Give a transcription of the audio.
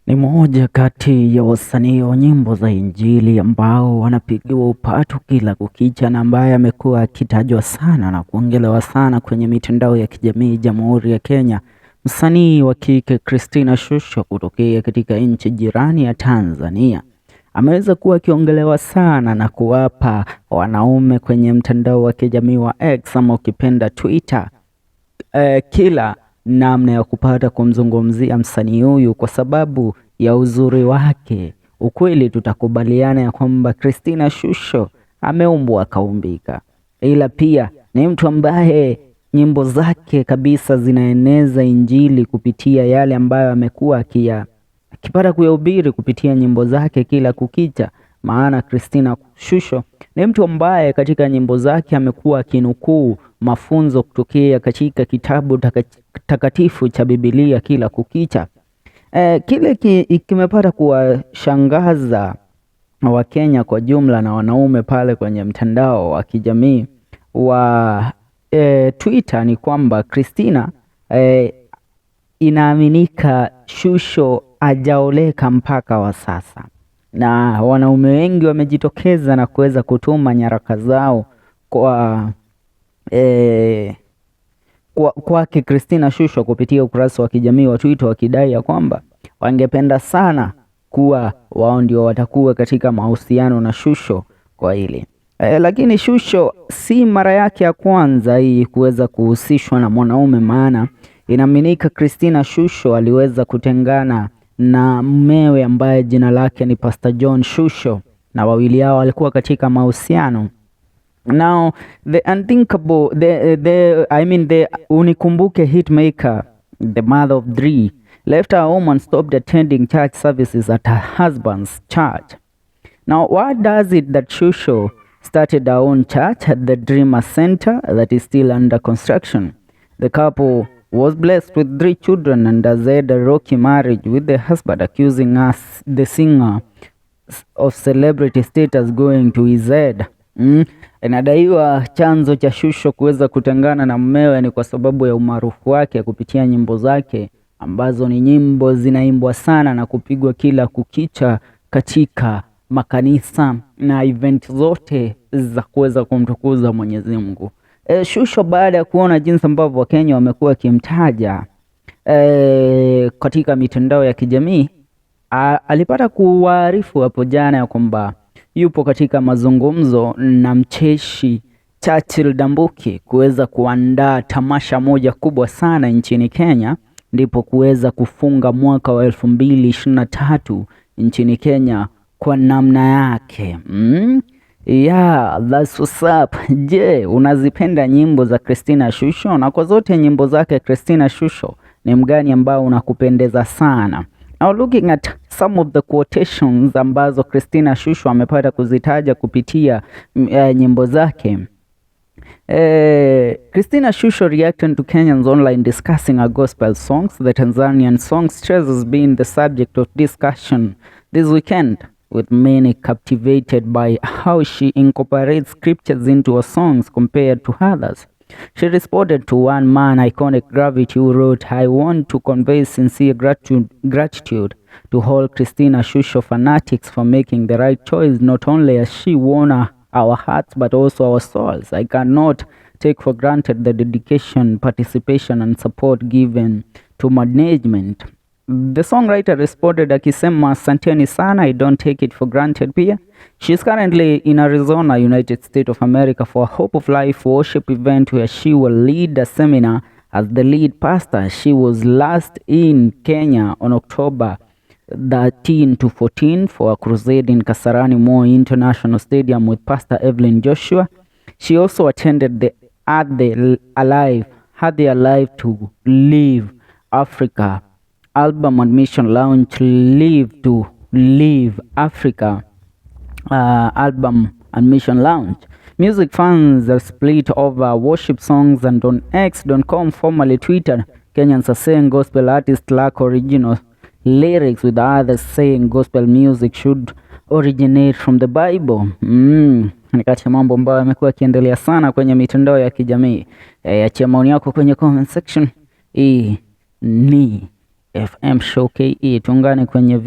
Ni moja kati ya wasanii wa nyimbo za Injili ambao wanapigiwa upatu kila kukicha na ambaye amekuwa akitajwa sana na kuongelewa sana kwenye mitandao ya kijamii Jamhuri ya Kenya. Msanii wa kike Christina Shusho kutokea katika nchi jirani ya Tanzania ameweza kuwa akiongelewa sana na kuwapa wanaume kwenye mtandao wa kijamii wa X ama ukipenda Twitter kila namna ya kupata kumzungumzia msanii huyu kwa sababu ya uzuri wake. Ukweli tutakubaliana ya kwamba Christina Shusho ameumbwa akaumbika, ila pia ni mtu ambaye nyimbo zake kabisa zinaeneza Injili kupitia yale ambayo amekuwa akipata kuyahubiri kupitia nyimbo zake kila kukicha. Maana Christina Shusho ni mtu ambaye katika nyimbo zake amekuwa akinukuu mafunzo kutokea katika kitabu takatifu cha Biblia kila kukicha. Kile kimepata kuwashangaza Wakenya kwa jumla na wanaume pale kwenye mtandao wa kijamii wa Twitter ni kwamba Christina inaaminika Shusho hajaoleka mpaka wa sasa, na wanaume wengi wamejitokeza na kuweza kutuma nyaraka zao kwake Christina Shusho kupitia ukurasa wa kijamii wa Twitter, wakidai ya kwamba wangependa sana kuwa wao ndio watakuwa katika mahusiano na Shusho kwa hili. Lakini Shusho si mara yake ya kwanza hii kuweza kuhusishwa na mwanaume, maana inaaminika Christina Shusho aliweza kutengana na mumewe ambaye jina lake ni Pastor John Shusho, na wawili hao walikuwa katika mahusiano. Now the unthinkable, the unikumbuke hitmaker, the mother of three, left her home and stopped attending church services at her husband's church. Now, what does it that Shusho started her own church at the Dreamer Center that is still under construction? The couple was blessed with 3 children and has had a rocky marriage, with the husband accusing us, the singer, of celebrity status going to his head. Inadaiwa chanzo cha Shusho kuweza kutengana na mumewe ni kwa sababu ya umaarufu wake kupitia nyimbo zake ambazo ni nyimbo zinaimbwa sana na kupigwa kila kukicha katika makanisa na event zote za kuweza kumtukuza Mwenyezi Mungu. Shusho baada ya kuona jinsi ambavyo Wakenya wamekuwa kimtaja katika mitandao ya kijamii, alipata kuwaarifu hapo jana ya kwamba yupo katika mazungumzo na mcheshi Churchill Dambuki kuweza kuandaa tamasha moja kubwa sana nchini Kenya, ndipo kuweza kufunga mwaka wa 2023 nchini Kenya kwa namna yake. Yeah, that's what's up. Je, unazipenda nyimbo za Christina Shusho? Na kwa zote nyimbo zake Christina Shusho, ni mgani ambao unakupendeza sana? Now looking at some of the quotations ambazo Christina Shusho amepata kuzitaja kupitia nyimbo zake. Christina Shusho reacting to Kenyans online discussing her gospel songs. The Tanzanian songstress has been the subject of discussion this weekend, with many captivated by how she incorporates scriptures into her songs compared to others. She responded to one man, Iconic Gravity, who wrote, "I want to convey sincere gratitude to all Christina Shusho fanatics for making the right choice. Not only has she won our hearts, but also our souls. I cannot take for granted the dedication, participation, and support given to management." The songwriter responded akisema, "Asanteni sana, I don't take it for granted pia." She's currently in Arizona, United States of America, for a Hope of Life worship event where she will lead a seminar as the lead pastor. She was last in Kenya on October 13 to 14 for a crusade in Kasarani Moi International Stadium with Pastor Evelyn Joshua. She also attended the Alive to Live Africa album and mission launch. Live to Live Africa album and mission launch. Music fans are split over worship songs, and on X.com, formerly Twitter, Kenyans are saying gospel artists lack original lyrics, with others saying gospel music should originate from the Bible. Ni kati ya mambo ambayo yamekuwa yakiendelea sana kwenye mitandao ya kijamii. Achia maoni yako kwenye comment section. Hii ni FM Show KE. Tuungane kwenye